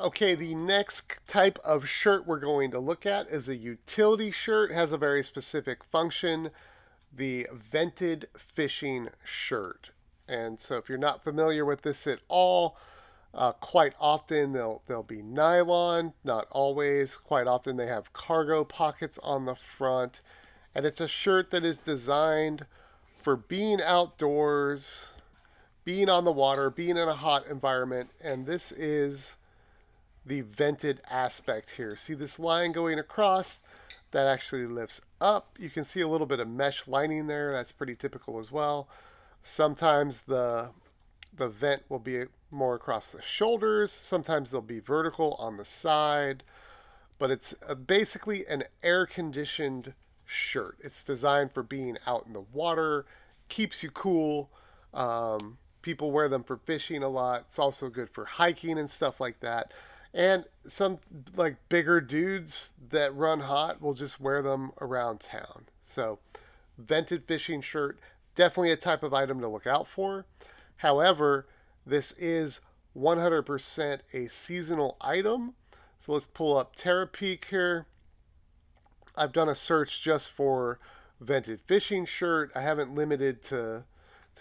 Okay, the next type of shirt we're going to look at is a utility shirt. It has a very specific function, the vented fishing shirt. And so if you're not familiar with this at all, quite often they'll be nylon, not always. Quite often they have cargo pockets on the front, and it's a shirt that is designed for being outdoors, being on the water, being in a hot environment, and this is the vented aspect here. See this line going across? That actually lifts up. You can see a little bit of mesh lining there. That's pretty typical as well. Sometimes the vent will be more across the shoulders. Sometimes they'll be vertical on the side. But it's basically an air-conditioned shirt. It's designed for being out in the water, keeps you cool. People wear them for fishing a lot. It's also good for hiking and stuff like that. And some like bigger dudes that run hot will just wear them around town. So, vented fishing shirt, definitely a type of item to look out for. However, this is 100% a seasonal item. So let's pull up Terapeak here. I've done a search just for vented fishing shirt. I haven't limited to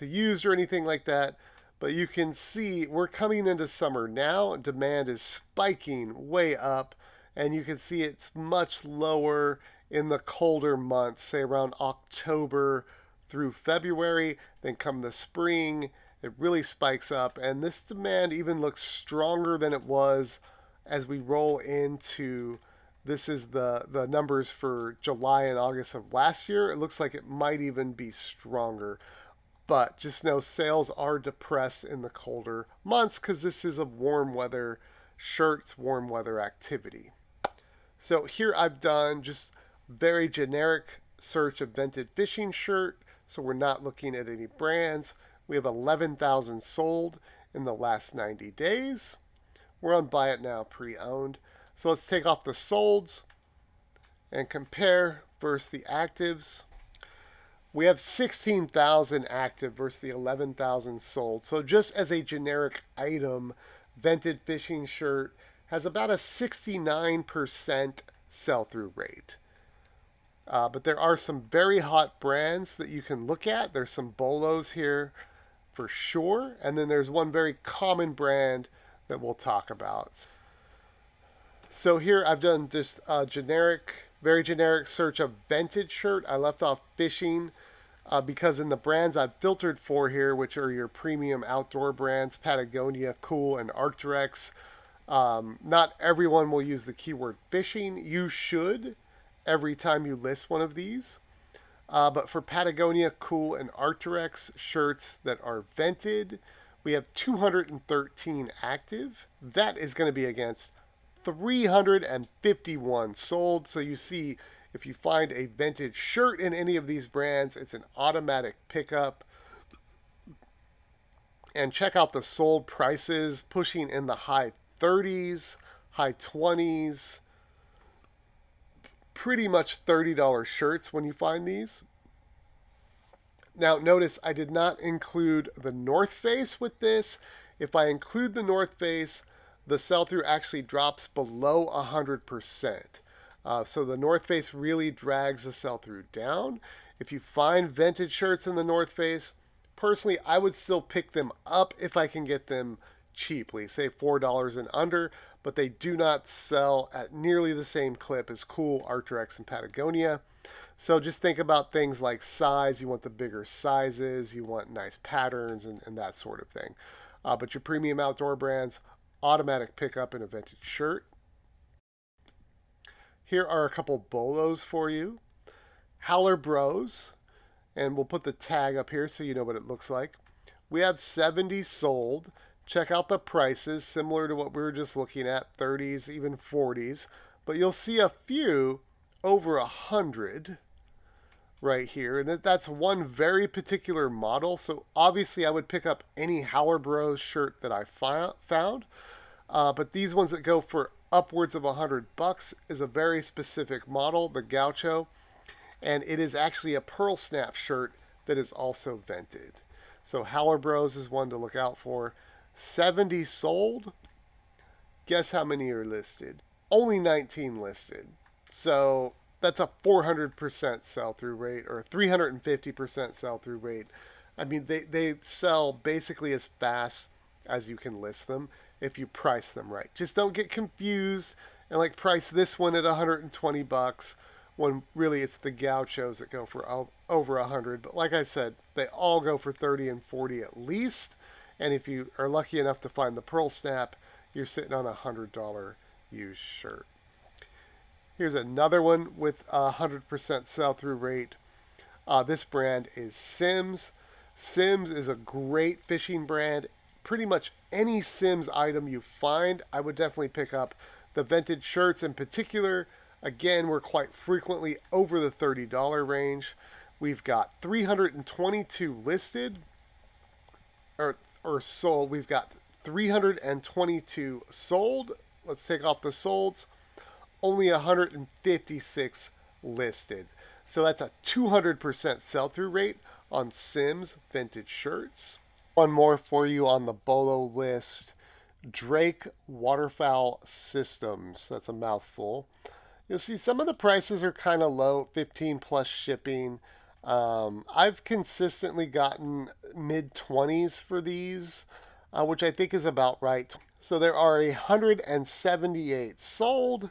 used or anything like that. But you can see we're coming into summer now. Demand is spiking way up, and you can see it's much lower in the colder months, say around October through February. Then come the spring, it really spikes up, and this demand even looks stronger than it was as we roll into this is the numbers for July and August of last year. It looks like it might even be stronger. But just know sales are depressed in the colder months because this is a warm weather shirts, warm weather activity. So here I've done just very generic search of vented fishing shirt. So we're not looking at any brands. We have 11,000 sold in the last 90 days. We're on Buy It Now pre-owned. So let's take off the solds and compare versus the actives. We have 16,000 active versus the 11,000 sold. So just as a generic item, vented fishing shirt has about a 69% sell-through rate. But there are some very hot brands that you can look at. There's some Bolos here for sure. And then there's one very common brand that we'll talk about. So here I've done just a very generic search of vented shirt. I left off fishing because in the brands I've filtered for here, which are your premium outdoor brands, Patagonia, Cool, and Arc'teryx, not everyone will use the keyword fishing. You should every time you list one of these. But for Patagonia, Cool, and Arc'teryx shirts that are vented, we have 213 active. That is going to be against 351 sold. So you see, if you find a vintage shirt in any of these brands, it's an automatic pickup. And check out the sold prices, pushing in the high 30s, high 20s, pretty much $30 shirts when you find these. Now notice I did not include the North Face with this. If I include the North Face, the sell-through actually drops below 100%. So the North Face really drags the sell-through down. If you find vintage shirts in the North Face, personally, I would still pick them up if I can get them cheaply, say $4 and under, but they do not sell at nearly the same clip as Cool, Arc'teryx, and Patagonia. So just think about things like size. You want the bigger sizes, you want nice patterns, and that sort of thing. But your premium outdoor brands, automatic pickup in a vintage shirt. Here are a couple Bolos for you. Howler Bros, and we'll put the tag up here so you know what it looks like. We have 70 sold. Check out the prices, similar to what we were just looking at, 30s, even 40s. But you'll see a few over 100 right here. And that's one very particular model. So obviously I would pick up any Howler Bros shirt that I found. But these ones that go for upwards of $100 is a very specific model, the Gaucho. And it is actually a pearl snap shirt that is also vented. So Howler Bros is one to look out for. 70 sold. Guess how many are listed? Only 19 listed. So that's a 400% sell through rate or a 350% sell through rate. I mean, they sell basically as fast as you can list them if you price them right. Just don't get confused and like price this one at 120 bucks when really it's the gauchos that go for over 100. But like I said, they all go for 30 and 40 at least. And if you are lucky enough to find the pearl snap, you're sitting on a $100 used shirt. Here's another one with a 100% sell through rate. This brand is Sims. Sims is a great fishing brand. Pretty much any Sims item you find, I would definitely pick up. The vintage shirts in particular, again, we're quite frequently over the $30 range. We've got 322 listed or sold. We've got 322 sold. Let's take off the solds. Only 156 listed. So that's a 200% sell through rate on Sims vintage shirts. One more for you on the Bolo list. Drake Waterfowl Systems. That's a mouthful. You'll see some of the prices are kind of low, 15 plus shipping. I've consistently gotten mid 20s for these, which I think is about right. So there are 178 sold,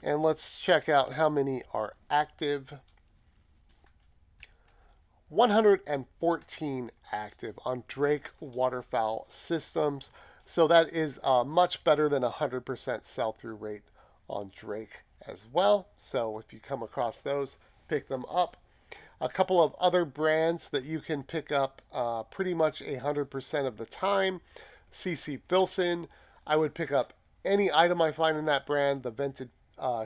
and let's check out how many are active. 114 active on Drake Waterfowl Systems. So that is much better than 100% sell through rate on Drake as well. So if you come across those, pick them up. A couple of other brands that you can pick up pretty much 100% of the time. CC Filson. I would pick up any item I find in that brand. The vented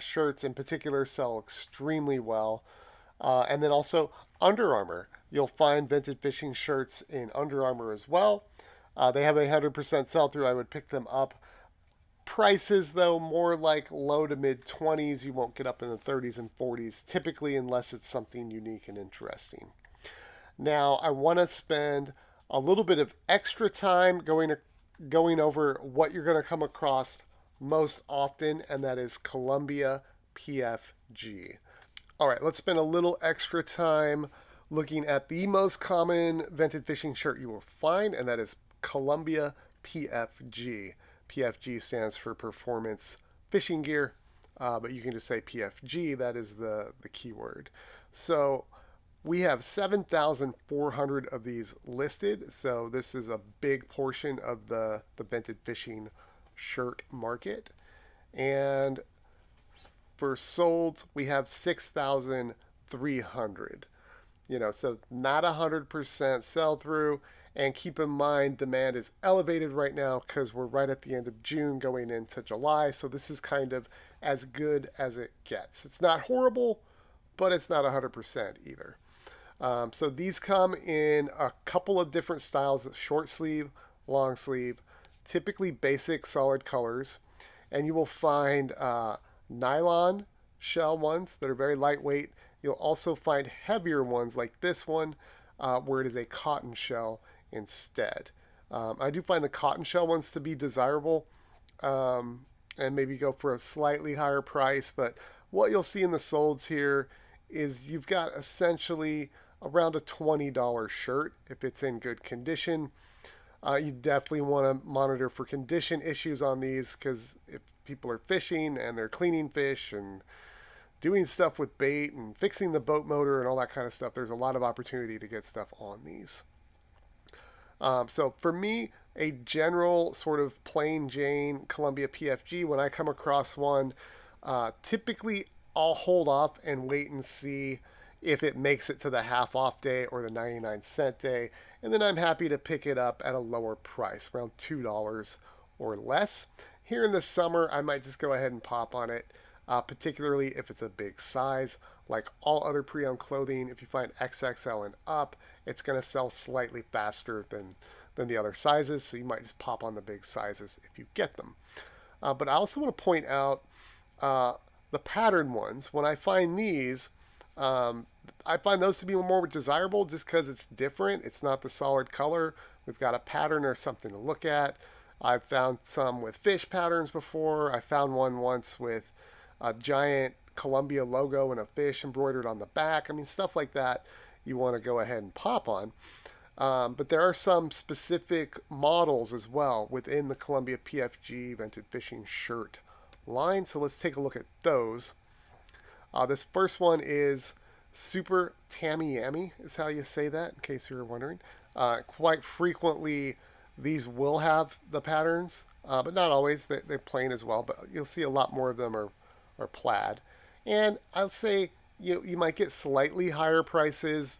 shirts in particular sell extremely well. And then also Under Armour. You'll find vintage fishing shirts in Under Armour as well. They have 100% sell through. I would pick them up. Prices, though, more like low to mid 20s. You won't get up in the 30s and 40s, typically, unless it's something unique and interesting. Now, I want to spend a little bit of extra time going over what you're going to come across most often, and that is Columbia PFG. All right, let's spend a little extra time looking at the most common vented fishing shirt you will find, and that is Columbia PFG. PFG stands for Performance Fishing Gear, but you can just say PFG. That is the keyword. So we have 7,400 of these listed. So this is a big portion of the vented fishing shirt market. And for solds, we have 6,300. So not 100% sell through. And keep in mind, demand is elevated right now because we're right at the end of June going into July. So this is kind of as good as it gets. It's not horrible, but it's not 100% either. So these come in a couple of different styles: short sleeve, long sleeve, typically basic solid colors. And you will find nylon shell ones that are very lightweight. You'll also find heavier ones like this one, where it is a cotton shell instead. I do find the cotton shell ones to be desirable, and maybe go for a slightly higher price. But what you'll see in the solds here is you've got essentially around a $20 shirt if it's in good condition. You definitely want to monitor for condition issues on these, because if people are fishing and they're cleaning fish and doing stuff with bait and fixing the boat motor and all that kind of stuff, there's a lot of opportunity to get stuff on these. So for me, a general sort of plain Jane Columbia PFG, when I come across one, typically I'll hold off and wait and see if it makes it to the half off day or the 99-cent day. And then I'm happy to pick it up at a lower price, around $2 or less. Here in the summer, I might just go ahead and pop on it, particularly if it's a big size. Like all other pre-owned clothing, if you find XXL and up, it's going to sell slightly faster than the other sizes, so you might just pop on the big sizes if you get them. But I also want to point out the pattern ones. When I find these, I find those to be more desirable just because it's different. It's not the solid color. We've got a pattern or something to look at. I've found some with fish patterns before. I found one once with a giant Columbia logo and a fish embroidered on the back. I mean, stuff like that you want to go ahead and pop on. But there are some specific models as well within the Columbia PFG Vented Fishing Shirt line. So let's take a look at those. This first one is Super Tamiami, is how you say that, in case you were wondering. Quite frequently, these will have the patterns, but not always. They're plain as well, but you'll see a lot more of them are plaid. And I'll say you might get slightly higher prices.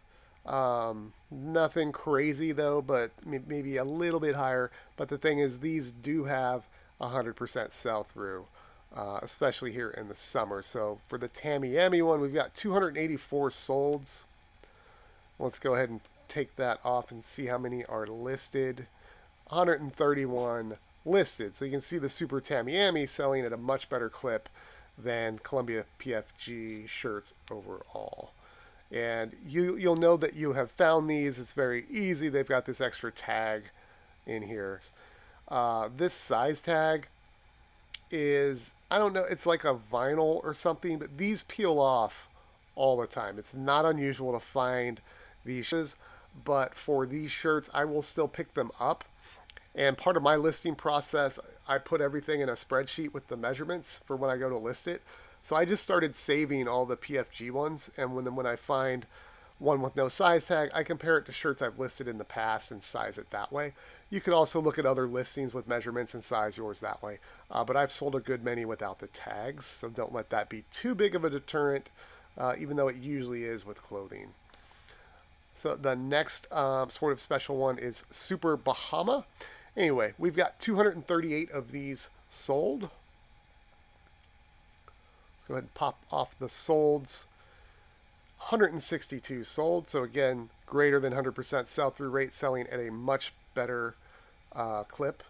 Nothing crazy though, but maybe a little bit higher. But the thing is, these do have 100% sell through, especially here in the summer. So for the Tamiami one, we've got 284 solds. Let's go ahead and take that off and see how many are listed. 131 listed. So you can see the Super Tamiami selling at a much better clip than Columbia PFG shirts overall. And you'll know that you have found these. It's very easy. They've got this extra tag in here. This size tag is, I don't know, it's like a vinyl or something, but these peel off all the time. It's not unusual to find these, but for these shirts, I will still pick them up. And part of my listing process, I put everything in a spreadsheet with the measurements for when I go to list it. So I just started saving all the PFG ones, and when I find one with no size tag, I compare it to shirts I've listed in the past and size it that way. You could also look at other listings with measurements and size yours that way. But I've sold a good many without the tags, so don't let that be too big of a deterrent, even though it usually is with clothing. So the next sort of special one is Super Bahama. Anyway, we've got 238 of these sold. Let's go ahead and pop off the solds. 162 sold. So again, greater than 100% sell-through rate, selling at a much better clip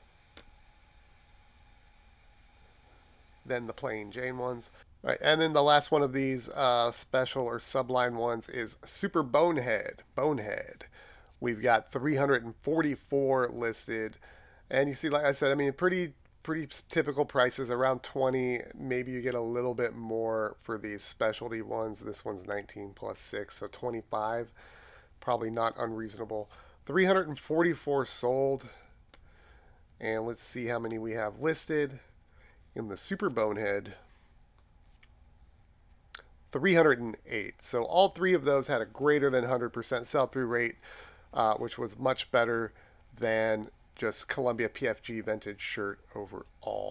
than the plain Jane ones. All right, and then the last one of these special or subline ones is Super Bonehead. Bonehead. We've got 344 listed. And you see, like I said, I mean, pretty typical prices, around 20. Maybe you get a little bit more for these specialty ones. This one's 19 plus 6, so 25. Probably not unreasonable. 344 sold. And let's see how many we have listed in the Super Bonehead. 308. So all three of those had a greater than 100% sell-through rate, which was much better than just Columbia PFG vintage shirt overall.